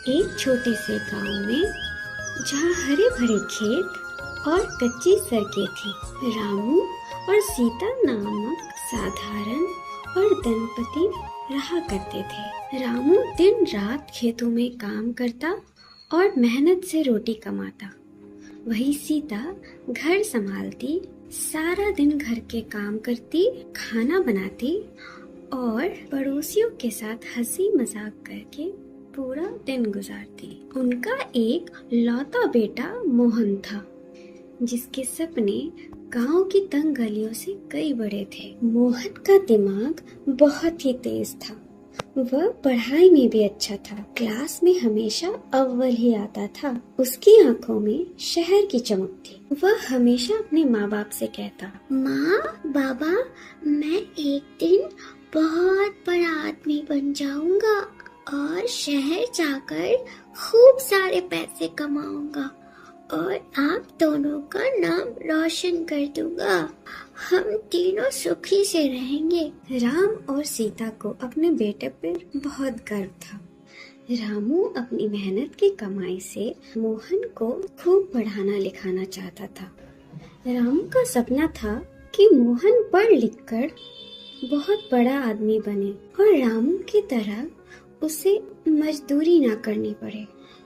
एक छोटे से गांव में, जहाँ हरे भरे खेत और कच्ची सड़कें थी, रामू और सीता नामक साधारण और दंपति रहा करते थे। रामू दिन रात खेतों में काम करता और मेहनत से रोटी कमाता। वही सीता घर संभालती, सारा दिन घर के काम करती, खाना बनाती और पड़ोसियों के साथ हंसी मजाक करके पूरा दिन गुजारती। उनका एक लौता बेटा मोहन था, जिसके सपने गांव की तंग गलियों से कई बड़े थे। मोहन का दिमाग बहुत ही तेज था। वह पढ़ाई में भी अच्छा था। क्लास में हमेशा अव्वल ही आता था। उसकी आंखों में शहर की चमक थी। वह हमेशा अपने माँ बाप से कहता, माँ बाबा, मैं एक दिन बहुत बड़ा आदमी बन जाऊंगा और शहर जाकर खूब सारे पैसे कमाऊंगा और आप दोनों का नाम रोशन कर दूंगा। हम तीनों सुखी से रहेंगे। राम और सीता को अपने बेटे पर बहुत गर्व था। रामू अपनी मेहनत की कमाई से मोहन को खूब पढ़ाना लिखाना चाहता था। रामू का सपना था कि मोहन पढ़ लिख कर बहुत बड़ा आदमी बने और रामू की तरह उसे मजदूरी ना करनी पड़े।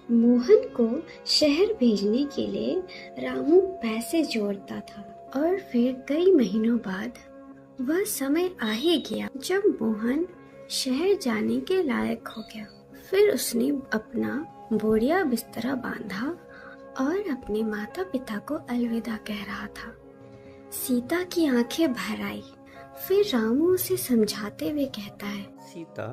मोहन को शहर भेजने के लिए रामू पैसे जोड़ता था और फिर कई महीनों बाद वह समय आ ही गया जब मोहन शहर जाने के लायक हो गया। फिर उसने अपना बोरिया बिस्तरा बांधा और अपने माता पिता को अलविदा कह रहा था। सीता की आंखें भर आई। फिर रामू उसे समझाते हुए कहता है, सीता,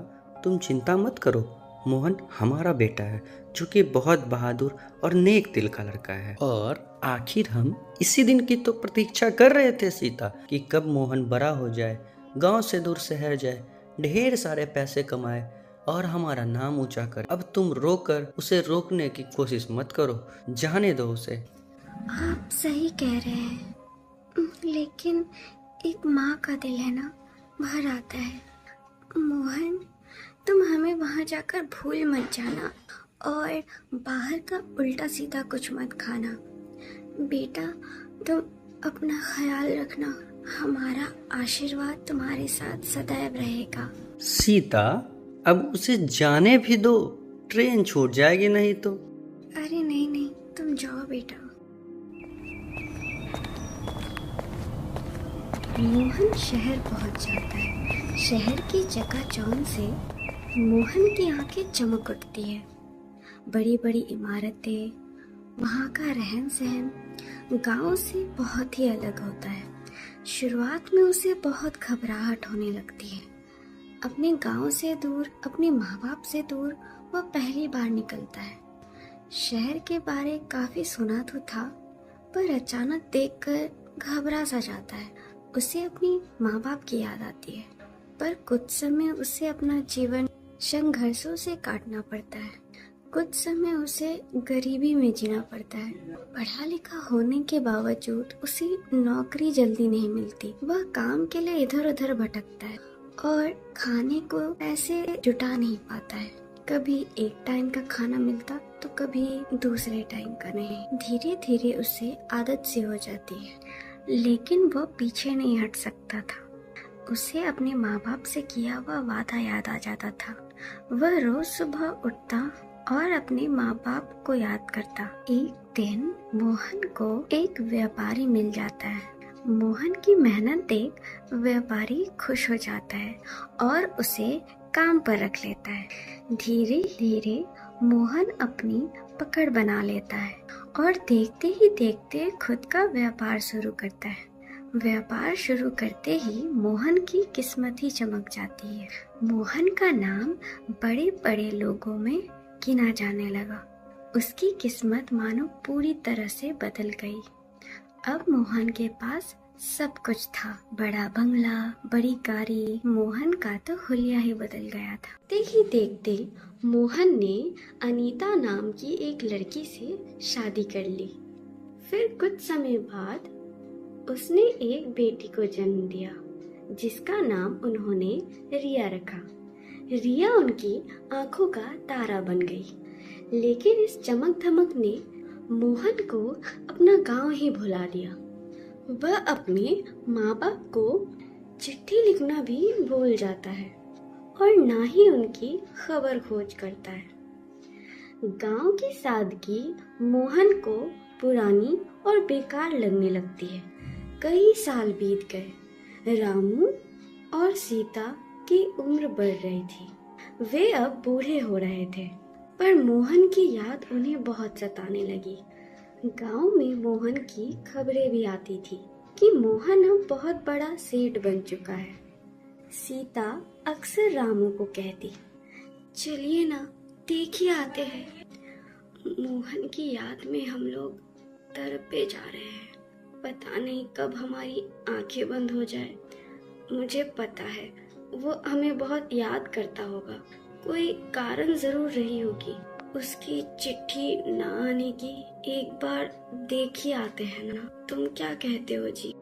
तुम चिंता मत करो। मोहन हमारा बेटा है, जो कि बहुत बहादुर और नेक दिल का लड़का है। और आखिर हम इसी दिन की तो प्रतीक्षा कर रहे थे सीता, कि कब मोहन बड़ा हो जाए, गांव से दूर शहर जाए, ढेर सारे पैसे कमाए और हमारा नाम ऊंचा करे। अब तुम रोकर उसे रोकने की कोशिश मत करो, जाने दो उसे। आप सही कह रहे हैं, लेकिन एक माँ का दिल है ना, भर आता है। मोहन, तुम हमें वहाँ जाकर भूल मत जाना और बाहर का उल्टा सीधा कुछ मत खाना। बेटा, तुम अपना ख्याल रखना। हमारा आशीर्वाद तुम्हारे साथ सदैव रहेगा। सीता, अब उसे जाने भी दो, ट्रेन छूट जाएगी नहीं तो। अरे नहीं नहीं, तुम जाओ बेटा। मोहन शहर पहुंच जाता है। शहर की चकाचौंध से मोहन की आंखें चमक उठती है। बड़ी बड़ी इमारतें, वहाँ का रहन सहन गांव से बहुत ही अलग होता है। शुरुआत में उसे बहुत घबराहट होने लगती है। अपने गांव से दूर, अपने माँ बाप से दूर वह पहली बार निकलता है। शहर के बारे काफी सुना तो था, पर अचानक देखकर घबरा सा जाता है। उसे अपनी माँ बाप की याद आती है, पर कुछ समय उसे अपना जीवन संघर्षों से काटना पड़ता है। कुछ समय उसे गरीबी में जीना पड़ता है। पढ़ा लिखा होने के बावजूद उसे नौकरी जल्दी नहीं मिलती। वह काम के लिए इधर उधर भटकता है और खाने को पैसे जुटा नहीं पाता है। कभी एक टाइम का खाना मिलता तो कभी दूसरे टाइम का नहीं। धीरे धीरे उसे आदत सी हो जाती है, लेकिन वह पीछे नहीं हट सकता था। उसे अपने माँ बाप से किया हुआ वादा याद आ जाता था। वह रोज सुबह उठता और अपने माँ बाप को याद करता। एक दिन मोहन को एक व्यापारी मिल जाता है। मोहन की मेहनत देख व्यापारी खुश हो जाता है और उसे काम पर रख लेता है। धीरे धीरे मोहन अपनी पकड़ बना लेता है और देखते ही देखते खुद का व्यापार शुरू करता है। व्यापार शुरू करते ही मोहन की किस्मत ही चमक जाती है। मोहन का नाम बड़े बड़े लोगों में गिना जाने लगा। उसकी किस्मत मानो पूरी तरह से बदल गई। अब मोहन के पास सब कुछ था, बड़ा बंगला, बड़ी गाड़ी। मोहन का तो हुलिया ही बदल गया था। देखते ही देखते मोहन ने अनीता नाम की एक लड़की से शादी कर ली। फिर कुछ समय बाद उसने एक बेटी को जन्म दिया, जिसका नाम उन्होंने रिया रखा। रिया उनकी आंखों का तारा बन गई। लेकिन इस चमक धमक ने मोहन को अपना गांव ही भुला दिया। वह अपने माँ बाप को चिट्ठी लिखना भी भूल जाता है और ना ही उनकी खबर खोज करता है। गांव की सादगी मोहन को पुरानी और बेकार लगने लगती है। कई साल बीत गए। रामू और सीता की उम्र बढ़ रही थी। वे अब बूढ़े हो रहे थे, पर मोहन की याद उन्हें बहुत सताने लगी। गांव में मोहन की खबरें भी आती थी कि मोहन अब बहुत बड़ा सेठ बन चुका है। सीता अक्सर रामू को कहती, चलिए ना, देख ही आते हैं। मोहन की याद में हम लोग तड़पे जा रहे हैं। पता नहीं कब हमारी आंखें बंद हो जाए। मुझे पता है वो हमें बहुत याद करता होगा। कोई कारण जरूर रही होगी उसकी चिट्ठी ना आने की। एक बार देख ही आते हैं ना, तुम क्या कहते हो जी?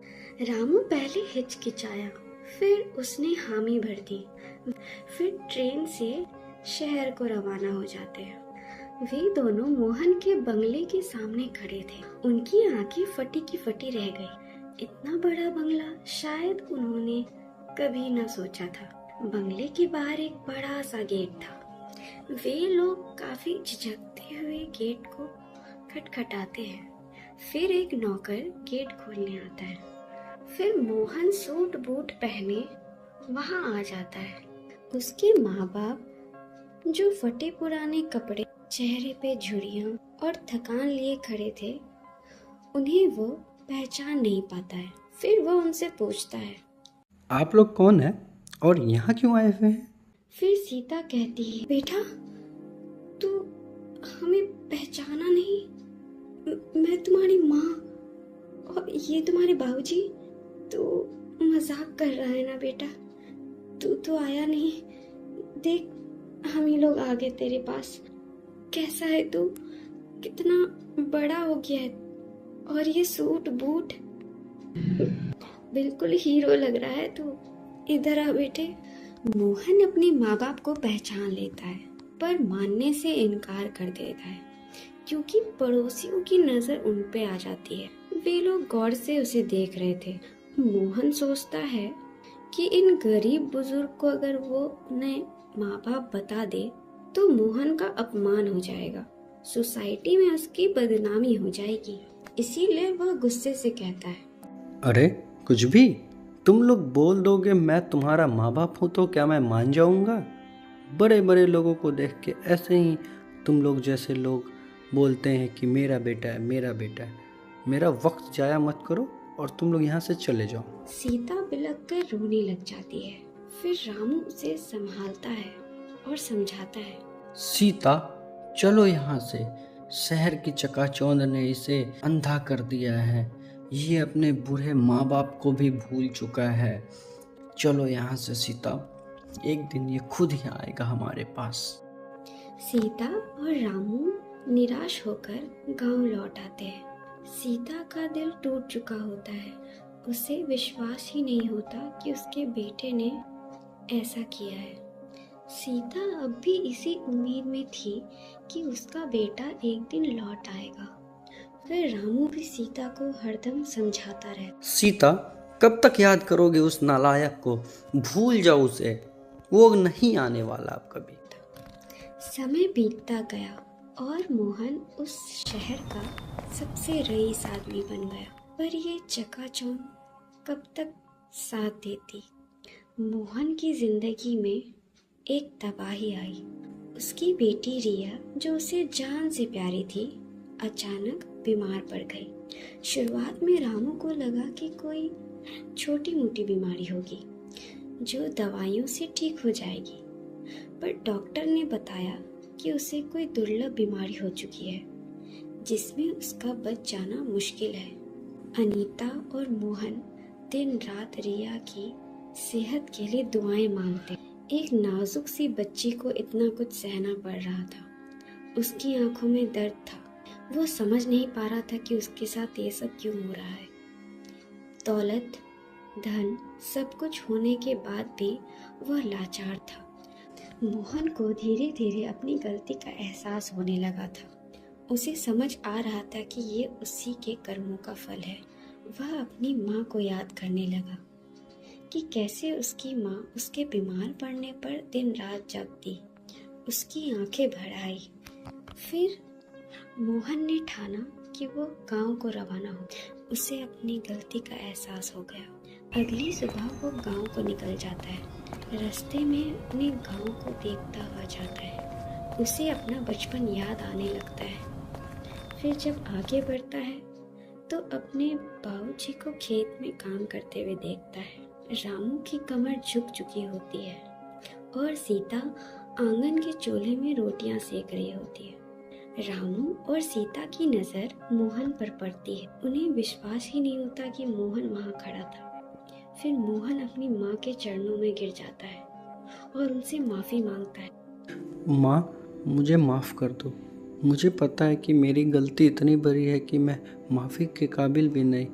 रामू पहले हिचकिचाया, फिर उसने हामी भर दी। फिर ट्रेन से शहर को रवाना हो जाते हैं। वे दोनों मोहन के बंगले के सामने खड़े थे। उनकी आंखें फटी की फटी रह गई। इतना बड़ा बंगला शायद उन्होंने कभी न सोचा था। बंगले के बाहर एक बड़ा सा गेट था। वे लोग काफी झिझकते हुए गेट को खटखटाते हैं। फिर एक नौकर गेट खोलने आता है। फिर मोहन सूट बूट पहने वहां आ जाता है। उसके माँ बाप, जो फटे पुराने कपड़े, चेहरे पे झुर्रियां और थकान लिए खड़े थे, उन्हें वो पहचान नहीं पाता है। फिर वो उनसे पूछता है, आप लोग कौन हैं और यहाँ क्यों आए हुए हैं? फिर सीता कहती है, बेटा तू हमें पहचाना नहीं? मैं तुम्हारी माँ और ये तुम्हारे बाबूजी। तू मजाक कर रहा है ना बेटा? तू तो आया नहीं। देख, हम ही लोग आ गए तेरे पास। कैसा है तू? कितना बड़ा हो गया है, और ये सूट बूट, बिल्कुल हीरो लग रहा है तू। इधर आ बेटे। मोहन अपने माँ बाप को पहचान लेता है, पर मानने से इनकार कर देता है, क्योंकि पड़ोसियों की नजर उन पे आ जाती है। वे लोग गौर से उसे देख रहे थे। मोहन सोचता है कि इन गरीब बुजुर्ग को अगर वो उन्हें माँ बाप बता दे तो मोहन का अपमान हो जाएगा, सोसाइटी में उसकी बदनामी हो जाएगी। इसीलिए वह गुस्से से कहता है, अरे कुछ भी, तुम लोग बोल दोगे मैं तुम्हारा माँ बाप हूँ तो क्या मैं मान जाऊँगा? बड़े बड़े लोगों को देख के ऐसे ही तुम लोग जैसे लोग बोलते हैं कि मेरा बेटा है, मेरा बेटा है। मेरा वक्त जाया मत करो और तुम लोग यहाँ से चले जाओ। सीता बिलख कर रोने लग जाती है। फिर रामू उसे संभालता है और समझाता है, सीता चलो यहाँ से, शहर की चकाचौंध ने इसे अंधा कर दिया है। ये अपने बूढ़े माँ बाप को भी भूल चुका है। चलो यहाँ से सीता, एक दिन ये खुद ही आएगा हमारे पास। सीता और रामू निराश होकर गांव लौट आते हैं। सीता का दिल टूट चुका होता है। उसे विश्वास ही नहीं होता कि उसके बेटे ने ऐसा किया है। सीता अब भी इसी उम्मीद में थी कि उसका बेटा एक दिन लौट आएगा। फिर रामू भी सीता को हरदम समझाता रहता, सीता कब तक याद करोगे उस नालायक को? भूल जाओ उसे, वो नहीं आने वाला अब कभी। समय बीतता गया और मोहन उस शहर का सबसे रईस आदमी बन गया। पर ये चकाचौंध कब तक साथ देती? मोहन की जिंदगी में एक तबाही आई। उसकी बेटी रिया, जो उसे जान से प्यारी थी, अचानक बीमार पड़ गई। शुरुआत में रामू को लगा कि कोई छोटी मोटी बीमारी होगी जो दवाइयों से ठीक हो जाएगी, पर डॉक्टर ने बताया कि उसे कोई दुर्लभ बीमारी हो चुकी है जिसमें उसका बच जाना मुश्किल है। अनीता और मोहन दिन रात रिया की सेहत के लिए दुआएं मांगते। एक नाजुक सी बच्ची को इतना कुछ सहना पड़ रहा था। उसकी आंखों में दर्द था। वो समझ नहीं पा रहा था कि उसके साथ ये सब क्यों हो रहा है। दौलत, धन, सब कुछ होने के बाद भी वह लाचार था। मोहन को धीरे धीरे अपनी गलती का एहसास होने लगा था। उसे समझ आ रहा था कि ये उसी के कर्मों का फल है। वह अपनी माँ को याद करने लगा कि कैसे उसकी माँ उसके बीमार पड़ने पर दिन रात जगती, उसकी आंखें भर आई। फिर मोहन ने ठाना कि वो गांव को रवाना हो। उसे अपनी गलती का एहसास हो गया। अगली सुबह वो गांव को निकल जाता है। रास्ते में अपने गांव को देखता हुआ जाता है। उसे अपना बचपन याद आने लगता है। फिर जब आगे बढ़ता है तो अपने बाबूजी को खेत में काम करते हुए देखता है। रामू की कमर झुक चुकी होती है और सीता आंगन के चूल्हे में रोटियां सेक रही होती है। रामू और सीता की नजर मोहन पर पड़ती है। उन्हें विश्वास ही नहीं होता कि मोहन वहां खड़ा था। फिर मोहन अपनी माँ के चरणों में गिर जाता है और उनसे माफी मांगता है। माँ, मुझे माफ़ कर दो। मुझे पता है कि मेरी गलती इतनी बड़ी है कि मैं माफ़ी के काबिल भी नहीं,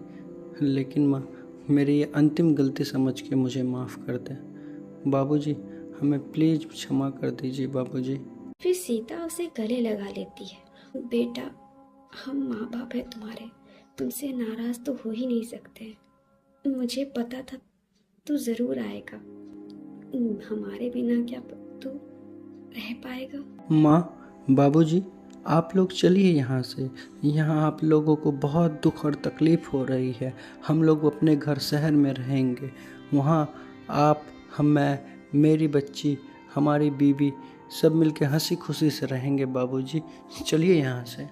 लेकिन माँ, मेरी ये अंतिम गलती समझ के मुझे माफ़ कर दें। बाबूजी, हमें प्लीज़ क्षमा कर दीजिए बाबूजी। फिर सीता उसे गले लगा लेती है। बेटा, हम माँ बाप है तुम्हारे, तुमसे नाराज तो हो ही नहीं सकते। मुझे पता था तू जरूर आएगा। हमारे बिना क्या तू रह पाएगा? माँ, बाबूजी, आप लोग चलिए यहाँ से। यहाँ आप लोगों को बहुत दुख और तकलीफ़ हो रही है। हम लोग अपने घर शहर में रहेंगे। वहाँ आप, मैं, मेरी बच्ची, हमारी बीवी सब मिलके हंसी खुशी से रहेंगे बाबूजी। चलिए यहाँ से।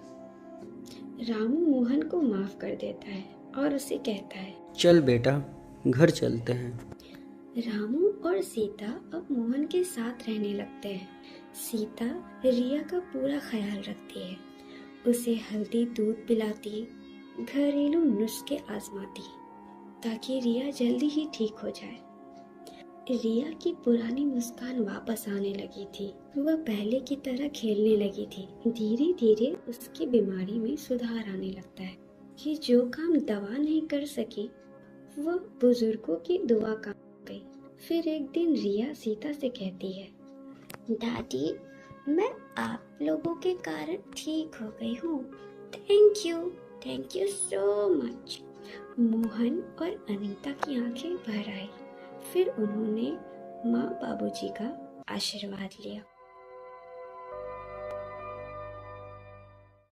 रामू मोहन को माफ कर देता है और उसे कहता है, चल बेटा, घर चलते हैं। रामू और सीता अब मोहन के साथ रहने लगते हैं। सीता रिया का पूरा ख्याल रखती है। उसे हल्दी दूध पिलाती, घरेलू नुस्खे आजमाती ताकि रिया जल्दी ही ठीक हो जाए। रिया की पुरानी मुस्कान वापस आने लगी थी। वह पहले की तरह खेलने लगी थी। धीरे धीरे उसकी बीमारी में सुधार आने लगता है कि जो काम दवा नहीं कर सकी वह बुजुर्गों की दुआ काम गई। फिर एक दिन रिया सीता से कहती है, दादी, मैं आप लोगों के कारण ठीक हो गई हूँ। Thank you so much. Mohan और अनीता की आंखें भर आई। फिर उन्होंने माँ बाबूजी का आशीर्वाद लिया।